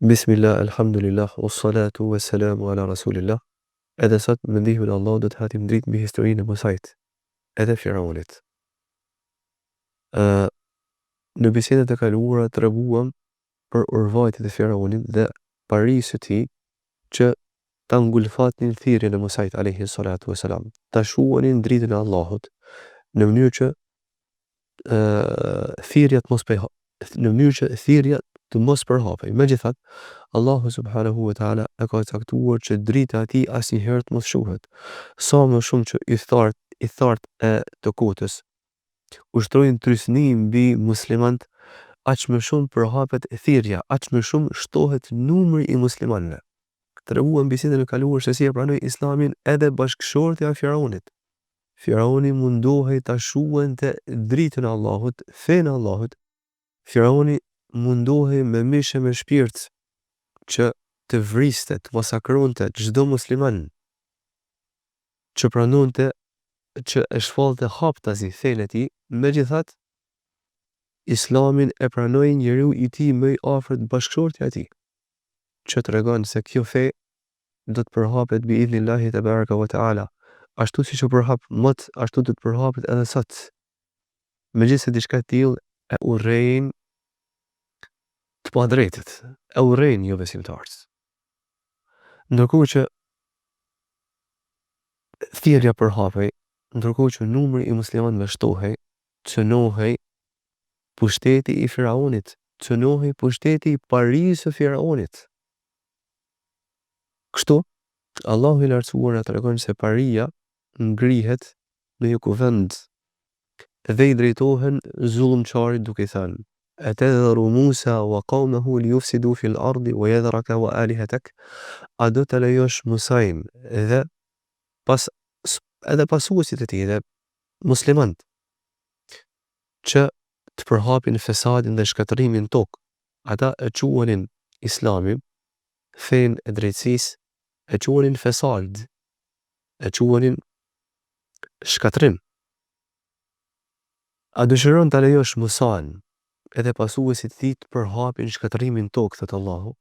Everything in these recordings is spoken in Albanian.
Bismillah, alhamdulillah, wassalatu wassalamu ala rasulillah. Edhe sot me ndihmën e Allahut do të hatim dritë mbi historinë e Musait, edhe Firaunit. Në bisedat e kaluara treguam për urvajtjet e Firaunit dhe parisë së tij që ta ngulfatin thirrjen e Musait alayhi salatu wassalam, ta shuanin dritën e Allahut në mënyrë që thirrja të mos përhapej. Megjithatë, Allahu subhanahu wa taala e ka caktuar që drita e tij asnjëherë të mos shuhet. Sa më shumë që i thartë e të kotës ushtrojnë trysni mbi muslimanët, aq më shumë përhapet thirrja, aq më shumë shtohet numri i muslimanëve. Treguam bisedën e kaluar se si e pranoi Islamin edhe bashkëshortja e Firaunit. Firauni mundohej ta shuante dritën e Allahut, fenë e Allahut. Firauni mundohej me mishe me shpirt që të vriste, të masakronte çdo musliman që pranonte, që e shfalte haptazi fenë e tij. Megjithatë, Islamin e pranoi njeriu i tij më i afërt, bashkëshortja e tij, që tregon se kjo fe do të përhapet bi idhnillahi tebaraka wa taala. Ashtu siç u përhap mot, ashtu do të përhapet edhe sot. Megjithëse diçka të tillë e urrejnë të padrejtët, e urrejnë jo besimtarët. Ndërkohë që thirrja përhapej, ndërkohë që numri i muslimanëve shtohej, cënohej pushteti i Firaunit, cënohej pushteti i parisë së Firaunit. Kështu, Allahu i lartësuar na tregon se paria ngrihet në një kuvend dhe i drejtohen zullumçarit duke thënë: "Atadharu Musa wa qawmahu liyufsidu fil ardi wa yadhraka wa alihatak." A do të lejosh Musain edhe pasuesit e tij dhe muslimanët që të përhapin fesadin dhe shkatërimin në tokë? Ata e quanin Islamin, fenë e drejtësisë, e quanin fesad, e quanin shkatrim. A dëshiron ta lejosh Musain edhe pasuesit e tij të përhapin shkatërimin në tokë, thot Allahu?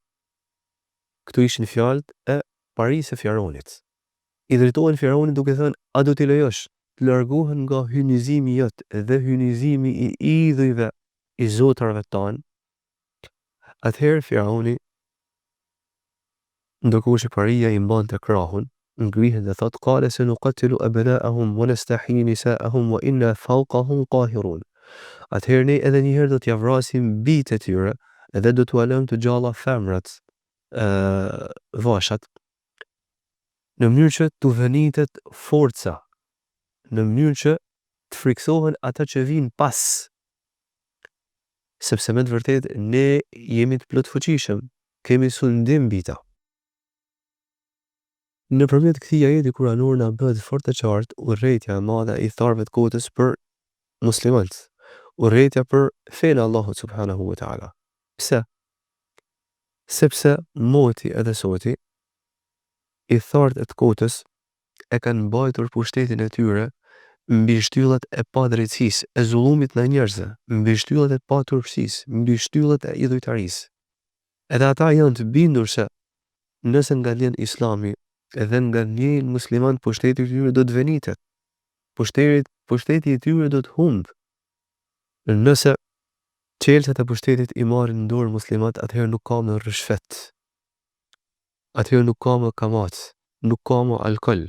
Këtu ishin fjalët e parisë së Firaunit. I drejtohen Firaunit duke thënë: a do t'i lejosh të largohen nga hynizimi jot dhe hynizimi i idhujve i zotarëve tanë? Atëherë Firauni, ndërkohë që paria i mbante krahun, ngrihet dhe thot: qala sanuqatilu abna'ahum wa nastahyi nisa'ahum wa inna fawqahum qahirun. Atëherë ne edhe një herë do t'ja vrasim bijtë e tyre edhe do t'u lëm të gjalla femrat, vashat, në mënyrë që t'u vënitet forca, në mënyrë që të friksohen ata që vinë pas, sepse me të vërtetë ne jemi të plotfuqishëm, kemi sundim mbi ta. Nëpërmjet këtij ajeti kuranor na bëhet fort e qartë urrëtia e madhe e tharëve të kotës për muslimanët, urrëtia për fenë e Allahut subhanahu wa taala. Pse? Sepse moti edhe soti i tharët e të kotës e kanë mbajtur pushtetin e tyre mbi shtyllat e padrejtësisë, e zullumit ndaj njerëzve, mbi shtyllat e paturpsisë, mbi shtyllat e idhujtarisë. Edhe ata janë të bindur se nëse ngadalën Islami edhe ngadalën muslimanët, pushteti i tyre do të venitet. Pushteti i tyre do të humbë. Nëse çelësat e pushtetit i marrin në dorë muslimanët, atëherë nuk ka më rishfet. Atëherë nuk ka më kamat, nuk ka më alkol,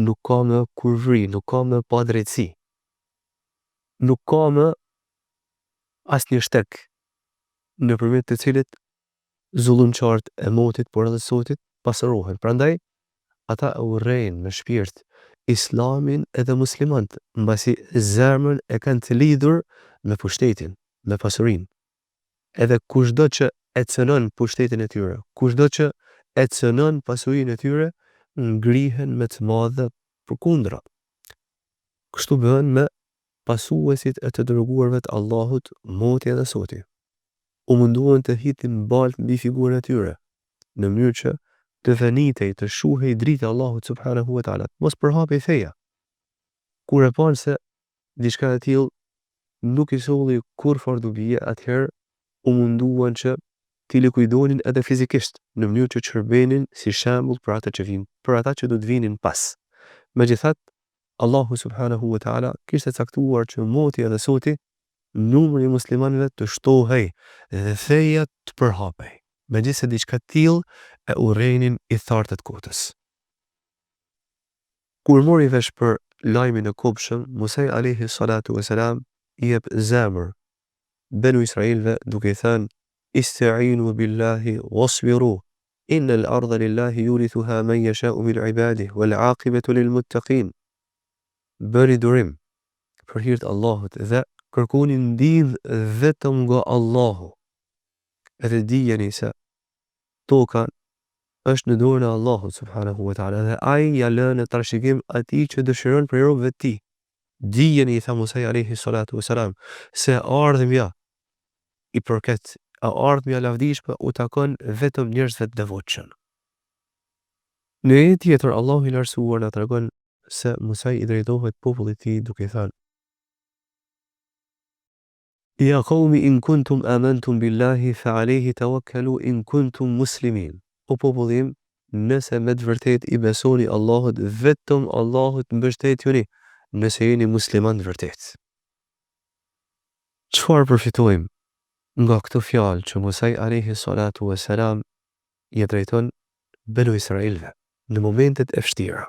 nuk ka më kurvri, nuk ka më padrejtësi. Nuk ka më asnjë shtek nëpërmjet të cilit zullumçarët e motit por edhe sotit pasorohen. Prandaj ata urrejnë me shpirt Islamin edhe muslimanët, mbasi zemrën e kanë të lidhur me pushtetin, me pasurinë. Edhe kushdo që e cënon pushtetin e tyre, kushdo që e cënon pasurinë e tyre, ngrihen me të madhe përkundra. Kështu bëhen me pasuesit e të dërguarve të Allahut, moti edhe soti. U munduan të hitin baltë mbi figurën e tyre, në mënyrë që të venitej, të shuhej drita e Allahut subhanahu wa taala, mos përhapej feja. Kur e panë se diçka e tillë nuk i solli kur fardubie, atëherë u munduan që t'i likuidonin edhe fizikisht, në mënyrë që të shërbenin si shembull për ata që vijnë, për ata që do të vinin pas. Megjithatë, Allahu subhanahu wa ta'ala kishte caktuar që moti edhe soti numri i muslimanëve të shtohej dhe feja të përhapej. Megjithse diçka të tillë e urrejnin i thartët kotës. Kur mori vesh për lajmin e kopshëm, Musa alayhi salatu wasalam i jep zemër Benu Israilve duke i thënë Ista'inu billahi wasbiru inna al-ardha lillahi yurithuha man yasha'u min ibadihi wal 'aqibatu lil muttaqin. Bëni durim për hir të Allahut dhe kërkoni ndihmë vetëm nga Allahu. Edhe dijeni se toka është në dorën e Allahut subhanahu wa ta'ala dhe ai ja lën në trashëgim atij që dëshiron për robët e tij. Dijeni, i tha Musa alayhi salatu wasalam, se ardhmja i përket ardhmja lavdishme u takon vetëm njerëzve të devotshëm. Në një tjetër Allahu i lartësuar na tregon se Musa i drejtohet popullit të tij duke thënë: Ya qawmi in kuntum amantum billahi fa alayhi tawakkalu in kuntum muslimin. O popullim, nëse me të vërtet i besoni Allahut, vetëm Allahut mbështetjuni nëse jeni musliman të vërtet. Çfarë përfitojmë nga këtë fjalë që Musa alayhi salatu wasalam i drejton Benu Israilve në momentet e vështira?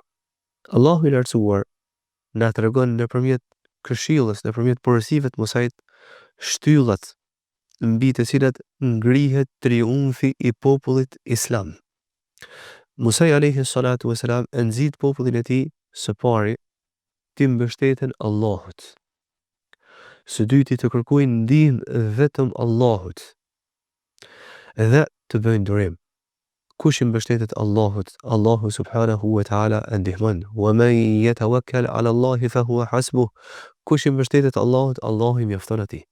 Allahu i lartësuar na tregon nëpërmjet këshillës, nëpërmjet porosive të Musait, shtyllat mbi të cilat ngrihet triumfi i popullit islam. Musa alayhi salatu wasalam e nxit popullin e tij së pari të mbështeten Allahut. Së dyti të kërkojnë ndihmë vetëm Allahut. Dhe të bëjnë durim. Kush i mbështetet Allahut, Allahu subhanahu wa ta'ala e ndihmon. Wa man yatawakkal 'ala Allahi fa huwa hasbuh. Kush i mbështetet Allahut, Allahu i mjafton atij.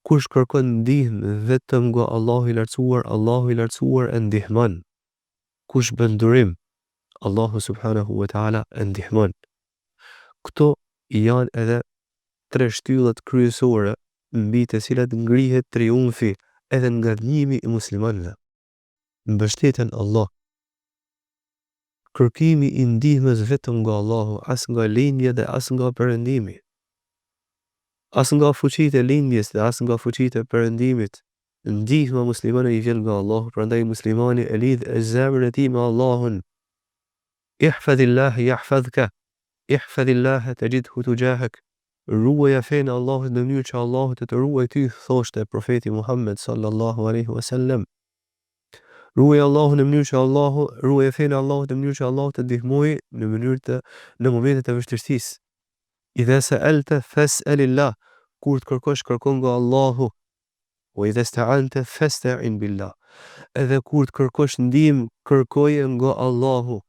Kush kërkon ndihmë vetëm nga Allahu i lartësuar e ndihmon. Kush bën durim, Allahu subhanahu wa ta'ala e ndihmon. Këto janë edhe tre shtyllat kryesore mbi të cilat ngrihet triumfi edhe ngadhnimi i muslimanëve. Mbështetjen Allah. Kërkimi i ndihmës vetëm nga Allahu, as nga lindja dhe as nga perëndimi. As nga fuqitë e lindjes dhe as nga fuqitë e perëndimit. Ndihma muslimanëve i vjen nga Allahu, prandaj muslimani e lidh zemrën e tij me Allahun. Ihfadillah yahfazka. Ihfadillah tajidhu tujahak. Ruaja fenë e Allahut në mënyrë që Allahu të ruaj ty, thoshte profeti Muhammed sallallahu alaihi wasallam. Ruaj Allahun në mënyrë që ruaj fenë e Allahut në mënyrë që Allahu të ndihmojë në momentet e vështirësisë. Idha sa'alta fas'alillah. Kur të kërkosh, kërkon nga Allahu. Wa idha ista'anta fasta'in billah. Edhe kur të kërkosh ndihmë, kërkoje nga Allahu.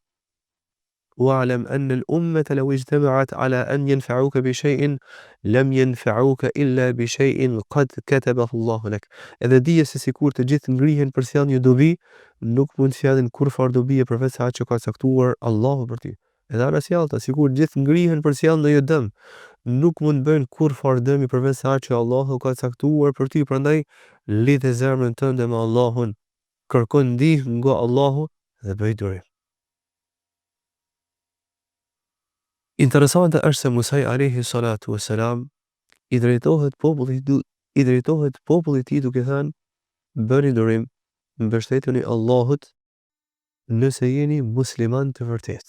واعلم أن الأمة لو اجتمعت على أن ينفعوك بشيء لم ينفعوك إلا بشيء قد كتبه الله لك. Edhe dije se sikur të gjithë ngrihen për sjellje një dobi, nuk mund të sjellin kurfar dobie përveç asaj që ka caktuar Allahu për ty. Edhe ana sjellta, sikur gjithë ngrihen për sjellje ndonjë dëm, nuk mund bëjnë kurfar dëmi përveç asaj që Allahu ka caktuar për ty. Prandaj lidhe zemrën tënde me Allahun, kërkon ndihmë nga Allahu dhe bëj durim. Interesante është se Musa alayhi salatu wasalam i drejtohet popullit i tij duke thënë: bëni durim, mbështetuni Allahut nëse jeni musliman të vërtet.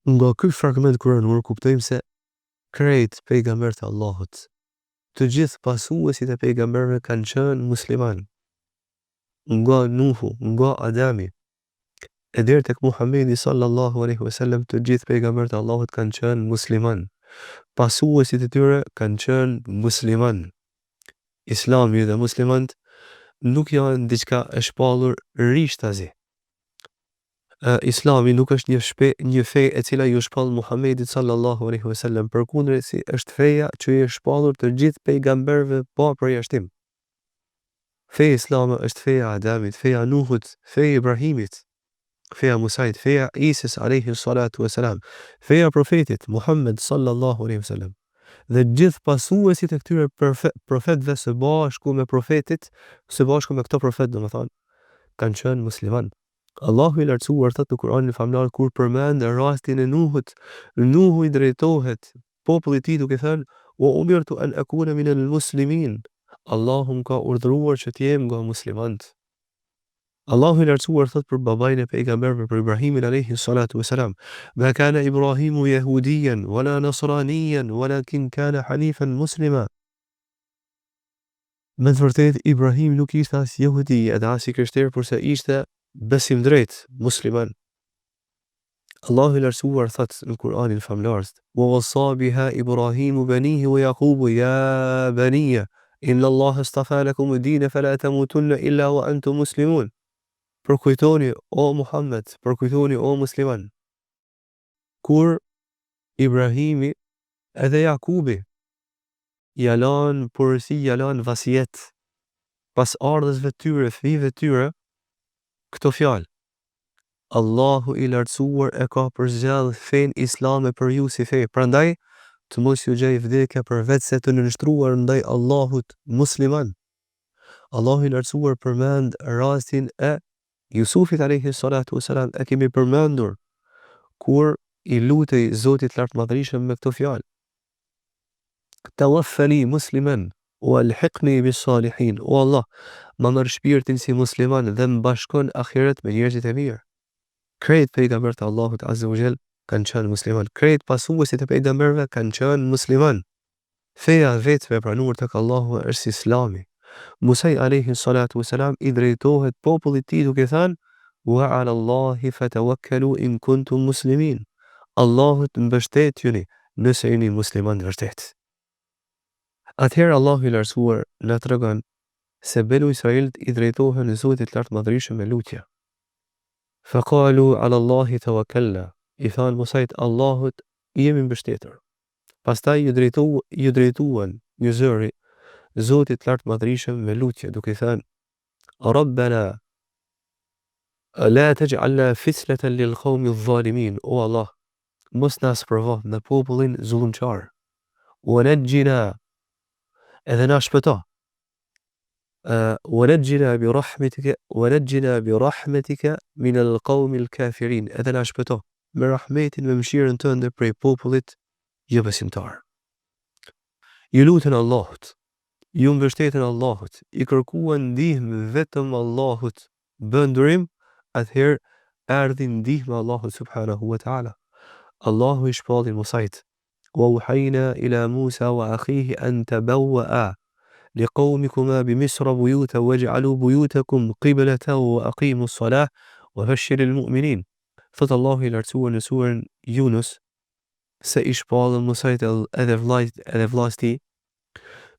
Nga ky fragment kuranor kuptojmë se krejt pejgamberët e Allahut, të gjithë pasuesit e pejgamberëve kanë qenë musliman. Nga Nuhu, nga Adami, e deri tek Muhamedi sallallahu alaihi wasallam, të gjithë pejgamberët e Allahut kanë qenë musliman. Pasuesit e tyre kanë qenë musliman. Islami dhe muslimant nuk janë diçka e shpallur rishtazi. Islami nuk është një fe e cila ju shpall Muhamedit sallallahu alaihi wasallam, përkundërsi është feja që i është shpallur të gjithë pejgamberëve pa përjashtim. Feja islame është feja Adamit, feja Nuhut, feja Ibrahimit, feja Musait, feja Isis alayhi salatu wasalam, feja profetit Muhammed sallallahu alaihi wasallam. dhe gjithë pasuesit e këtyre profetëve së bashku me profetit, së bashku me këto profet, domethënë, kanë qenë musliman. Allahu i lartësuar thot në Kur'anin famlar kur përmend rastin e Nuhut, Nuhu i drejtohet popullit i tij duke thënë: "Wa umirtu an akuna min al-muslimin." Allahu më ka urdhëruar që të jem nga muslimanët. Allahu i lartësuar thot për babain e pejgamberëve, për Ibrahimin alayhi salatu wassalam: "Ma kana Ibrahimu yahudiyan wala nasraniyan walakin kana hanifan muslima." Me të vërtetë Ibrahim nuk ishte as jehudi, edhe as i krishter, por se ishte besim drejt, musliman. Allahu i lartësuar thot në Kur'anin famlar: "Wa wasa biha Ibrahimu banihi wa Yaqubu ya baniya inna Allaha istafa lakum ad-din fala tamutunna illa wa antum muslimun." Përkujtoni o Muhammed, përkujtoni o musliman, kur Ibrahimi edhe Jakubi jalan porësi, jalan vasijet pas ardhësve tyre, fëmijëve tyre, këto fjalë: Allahu i lartësuar e ka përzgjedh fen islame për ju si fe, prandaj të mos ju gjej vdekja për vetë se të nënshtruar ndaj Allahut musliman. Allahu i lartësuar përmend rastin e Jusufit alayhi salatu wasalam, e kemi përmendur kur i lutej Zotit lartë madhërisëm me këto fjalë: "Tawaffani musliman wa alhiqni bis salihin." O Allah, ma merr shpirtin si musliman dhe më bashkon ahiret me njerëzit e mirë. Krejt pejgambert e Allahut azza wa jall kanë qenë musliman. Krejt pasuesit e pejgamberëve kanë qenë musliman. Feja vetë e pranuar tek Allahu është Islami. Musa alayhi salatu wasalam i drejtohet popullit tij duke thënë: "Wa 'ala Allahi fatawakkalu in kuntum muslimin." Allahut mbështetjuni nëse jeni musliman vërtet. Atëherë Allahu i lartësuar na tregon se Benu Israilit i drejtohen Zotit lartë madhërisëm me lutje. Faqalu 'ala Allahi tawakkalna. I thanë Musait: Allahut jemi mbështetur. Pastaj ju drejtuan një zëri Zotit lartë madhërisëm me lutje duke thënë: Rabbana la taj'alna fitnatan lil qawmi adh-dhalimin. O Allah, mos na sprovo në popullin zullumçar. Wa najjina, edhe na shpëto. ونجنا برحمتك من القوم الكافرين. Edhe na shpëto me rahmetin, me mëshirën tënde prej popullit jo besimtar. Ju lutën Allahut, ju mbështetën Allahut, i kërkuan ndihmë vetëm Allahut, bën durim, atëherë erdhi ndihma Allahut subhanahu wa ta'ala. Allahu i shpalli Musait: "Wa ila Musa wa akhihi an tabawwa'a لقومكما بمصر بيوتا واجعلوا بيوتكم قبلة وأقيموا الصلاة وبشر المؤمنين." Thot Allahu i lartësuar në surën Yunus se i shpallën Musait edhe vllajt tij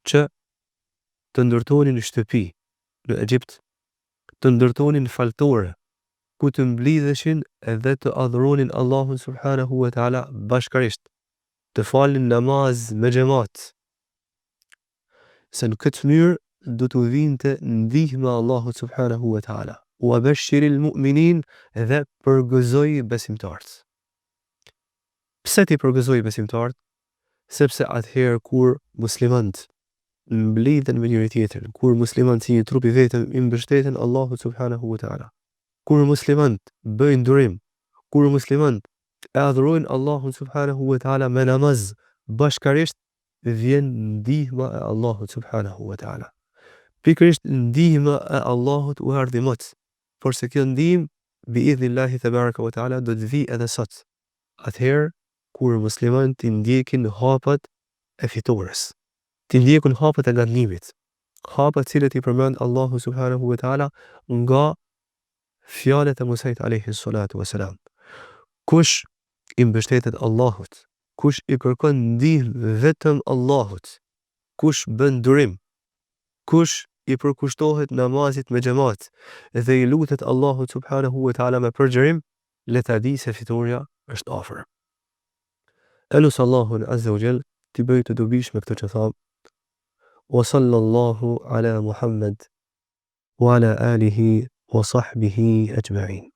që të ndërtonin shtëpi në Egjipt, të ndërtonin faltore ku të mblidheshin edhe të adhuronin Allahun subhanahu wa ta'ala bashkërisht, të falin namaz me xhamat. Se në këtë mënyrë do të vinte ndihma Allahut subhanahu wa ta'ala. Wa bashiril mu'minin, dhe përgëzoi besimtarët. Pse ti përgëzoi besimtarët? Sepse atëherë kur muslimanët mblidhen me njëri tjetrin, kur muslimanët si një trup i vetëm i mbështeten Allahut subhanahu wa ta'ala, kur muslimanët bëjnë durim, kur muslimanët e adhurojnë Allahun subhanahu wa ta'ala me namaz bashkërisht, vjen ndihma e Allahut subhanahu wa ta'ala. Pikërisht ndihma e Allahut u ardhi mot, por se kjo ndihmë bi idhnillahi tabaraka wa ta'ala do të vijë edhe sot. Atëherë kur muslimanët i ndjekin hapat e fitores, të ndjekun hapat e gënjimit, hapat cilët i përmend Allahu subhanahu wa ta'ala nga fjalët e Musait alayhi salatu wasalam. Kush i mbështetet Allahut, kush i kërkon ndihmë vetëm Allahut, kush bën durim, kush i përkushtohet namazit me xhamat dhe i lutet Allahut subhanahu wa ta'ala me përgjërim, le ta di se fitoria është afër. Elus Allahun azza wa jall të bëj të dobish me këtë që tham. Wa sallallahu ala Muhammad wa ala alihi wa sahbihi ajma'in.